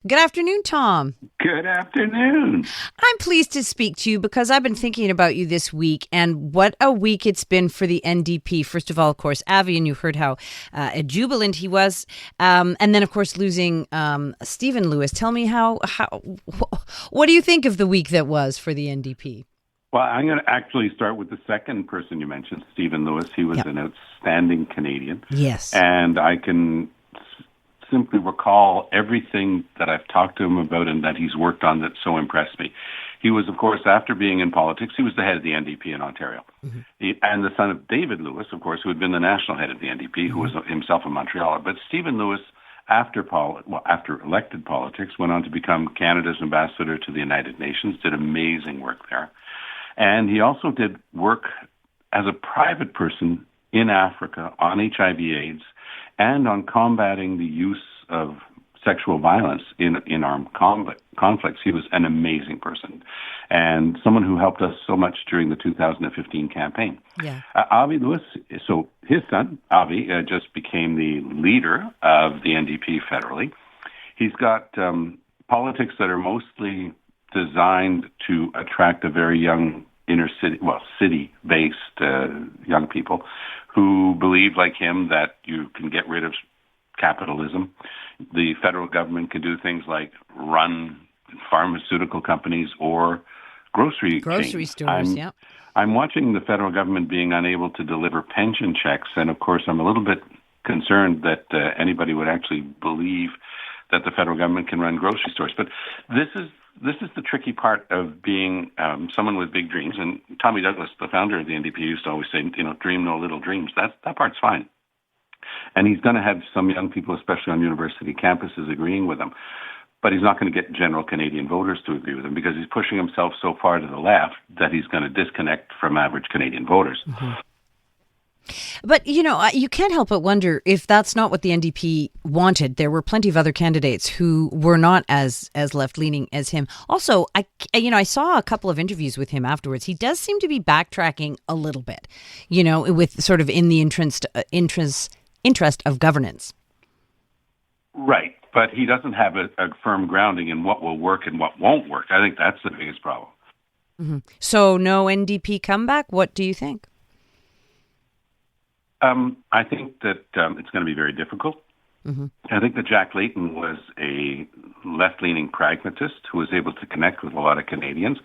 Good afternoon, Tom. Good afternoon. I'm pleased to speak to you because I've been thinking about you this week and what a week it's been for the NDP. First of all, of course, Avi, and you heard how jubilant he was. And then, of course, losing Stephen Lewis. Tell me what do you think of the week that was for the NDP? Well, I'm going to actually start with the second person you mentioned, Stephen Lewis. He was an outstanding Canadian. Yes. And I can simply recall everything that I've talked to him about and that he's worked on that so impressed me. He was, of course, after being in politics, he was the head of the NDP in Ontario. Mm-hmm. And the son of David Lewis, of course, who had been the national head of the NDP, who was himself a Montrealer. But Stephen Lewis, after elected politics, went on to become Canada's ambassador to the United Nations, did amazing work there. And he also did work as a private person in Africa on HIV/AIDS and on combating the use of sexual violence in armed conflicts. He was an amazing person and someone who helped us so much during the 2015 campaign. Yeah. Avi Lewis, so his son, Avi, just became the leader of the NDP federally. He's got politics that are mostly designed to attract a very young city-based young people who believe, like him, that you can get rid of capitalism. The federal government can do things like run pharmaceutical companies or grocery stores. Yeah. I'm watching the federal government being unable to deliver pension checks, and of course, I'm a little bit concerned that anybody would actually believe that the federal government can run grocery stores. But this is the tricky part of being someone with big dreams. And Tommy Douglas, the founder of the NDP, used to always say, dream no little dreams. That part's fine. And he's going to have some young people, especially on university campuses, agreeing with him. But he's not going to get general Canadian voters to agree with him because he's pushing himself so far to the left that he's going to disconnect from average Canadian voters. Mm-hmm. But, you can't help but wonder if that's not what the NDP wanted. There were plenty of other candidates who were not as left-leaning as him. Also, I saw a couple of interviews with him afterwards. He does seem to be backtracking a little bit, with sort of in the interest of governance. Right. But he doesn't have a firm grounding in what will work and what won't work. I think that's the biggest problem. Mm-hmm. So no NDP comeback? What do you think? I think that it's going to be very difficult. Mm-hmm. I think that Jack Layton was a left-leaning pragmatist who was able to connect with a lot of Canadians,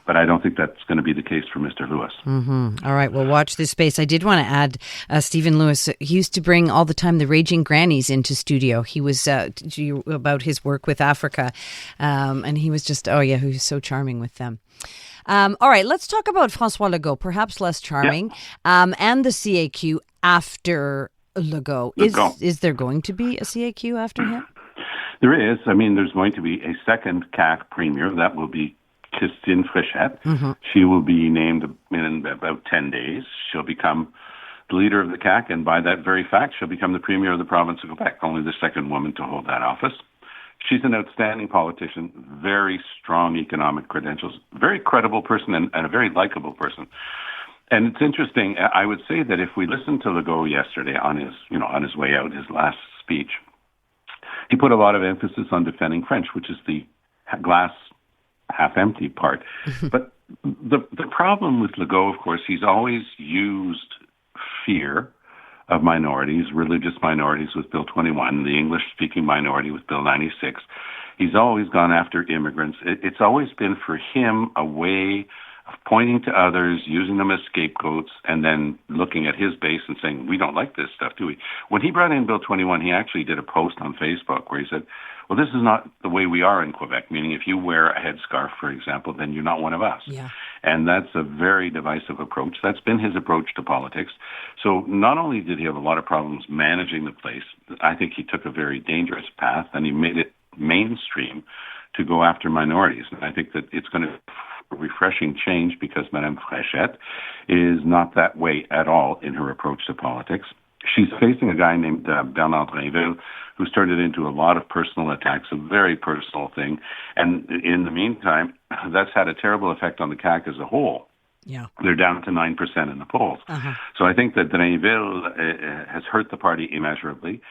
but I don't think that's going to be the case for Mr. Lewis. Mm-hmm. All right, well, watch this space. I did want to add Stephen Lewis. He used to bring all the time the Raging Grannies into studio. He was about his work with Africa, and he was just, he was so charming with them. All right, let's talk about François Legault, perhaps less charming, and the CAQ after Legault. Is there going to be a CAQ after him? There is. I mean, there's going to be a second CAQ premier. That will be Christine Fréchette. Mm-hmm. She will be named in about 10 days. She'll become the leader of the CAQ, and by that very fact, she'll become the premier of the province of Quebec, only the second woman to hold that office. She's an outstanding politician, very strong economic credentials, very credible person, and a very likable person. And it's interesting. I would say that if we listened to Legault yesterday on his way out, his last speech, he put a lot of emphasis on defending French, which is the glass half empty part. But the problem with Legault, of course, he's always used fear of minorities, religious minorities with Bill 21, the English-speaking minority with Bill 96. He's always gone after immigrants. It's always been for him a way of pointing to others, using them as scapegoats, and then looking at his base and saying, we don't like this stuff, do we? When he brought in Bill 21, he actually did a post on Facebook where he said, well, this is not the way we are in Quebec, meaning if you wear a headscarf, for example, then you're not one of us. Yeah. And that's a very divisive approach. That's been his approach to politics. So not only did he have a lot of problems managing the place, I think he took a very dangerous path, and he made it mainstream to go after minorities. And I think that it's going to a refreshing change because Madame Fréchette is not that way at all in her approach to politics. She's facing a guy named Bernard Drinville, who's turned it into a lot of personal attacks, a very personal thing. And in the meantime, that's had a terrible effect on the CAQ as a whole. Yeah. They're down to 9% in the polls. Uh-huh. So I think that Drinville has hurt the party immeasurably.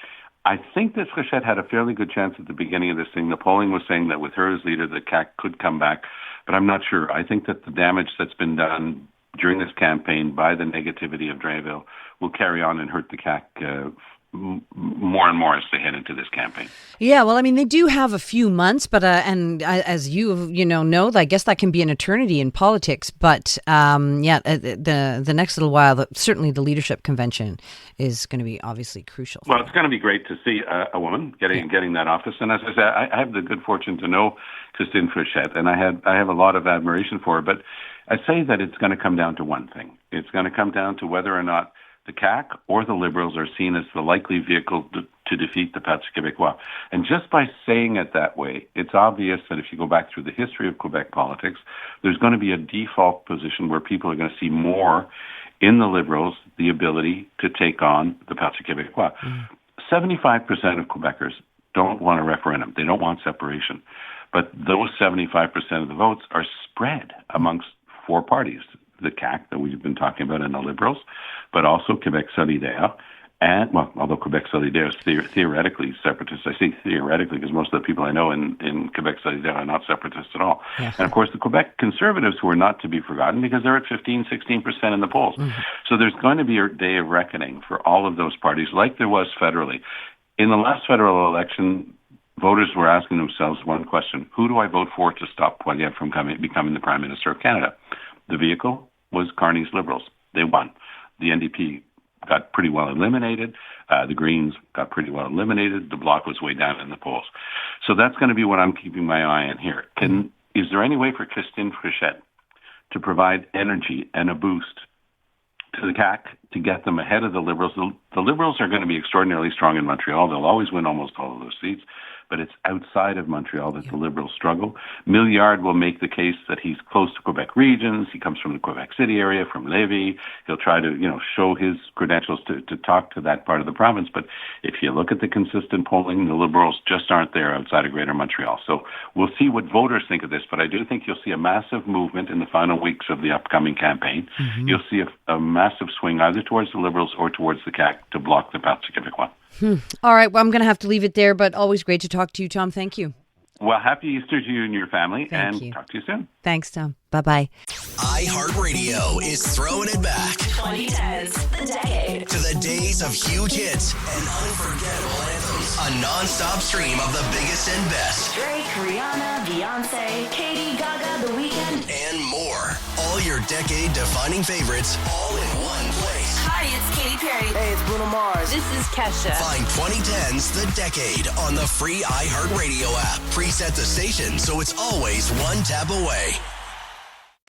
I think that Fréchette had a fairly good chance at the beginning of this thing. The polling was saying that with her as leader, the CAQ could come back, but I'm not sure. I think that the damage that's been done during this campaign by the negativity of Drainville will carry on and hurt the CAQ more and more as they head into this campaign. Yeah, well, I mean, they do have a few months, but as you know, I guess that can be an eternity in politics. But the next little while, certainly the leadership convention is going to be obviously crucial. Well, it's going to be great to see a woman getting that office. And as I said, I have the good fortune to know Christine Fréchette, and I have a lot of admiration for her. But I say that it's going to come down to one thing. It's going to come down to whether or not the CAQ or the Liberals are seen as the likely vehicle to defeat the Parti Québécois. And just by saying it that way, it's obvious that if you go back through the history of Quebec politics, there's going to be a default position where people are going to see more in the Liberals the ability to take on the Parti Québécois. 75% of Quebecers don't want a referendum. They don't want separation. But those 75% of the votes are spread amongst four parties. The CAQ that we've been talking about and the Liberals, but also Quebec Solidaire. And, well, although Quebec Solidaire is theoretically separatist, I say theoretically because most of the people I know in Quebec Solidaire are not separatists at all. Yeah. And, of course, the Quebec Conservatives, who are not to be forgotten because they're at 16% in the polls. Mm-hmm. So there's going to be a day of reckoning for all of those parties like there was federally. In the last federal election, voters were asking themselves one question: who do I vote for to stop Poilievre from becoming the Prime Minister of Canada? The vehicle was Carney's Liberals. They won. The NDP got pretty well eliminated. The Greens got pretty well eliminated. The Bloc was way down in the polls. So that's going to be what I'm keeping my eye on here. Is there any way for Christine Fréchette to provide energy and a boost to the CAQ to get them ahead of the Liberals? The Liberals are going to be extraordinarily strong in Montreal. They'll always win almost all of those seats. But it's outside of Montreal that the Liberals struggle. Milliard will make the case that he's close to Quebec regions. He comes from the Quebec City area, from Lévis. He'll try to, show his credentials to talk to that part of the province. But if you look at the consistent polling, the Liberals just aren't there outside of Greater Montreal. So we'll see what voters think of this. But I do think you'll see a massive movement in the final weeks of the upcoming campaign. Mm-hmm. You'll see a massive swing either towards the Liberals or towards the CAQ to block the Parti Québécois. All right. Well, I'm going to have to leave it there, but always great to talk to you, Tom. Thank you. Well, happy Easter to you and your family. Thank you. Talk to you soon. Thanks, Tom. Bye-bye. iHeartRadio is throwing it back. 2010s, the decade. To the days of huge hits and unforgettable anthems. A non-stop stream of the biggest and best. Drake, Rihanna, Beyonce, Katy, Gaga, The Weeknd. And more. All your decade-defining favorites all in one place. Hi, it's Katy Perry. Hey, it's Bruno Mars. This is Kesha. Find 2010's The Decade on the free iHeartRadio app. Preset the station so it's always one tap away.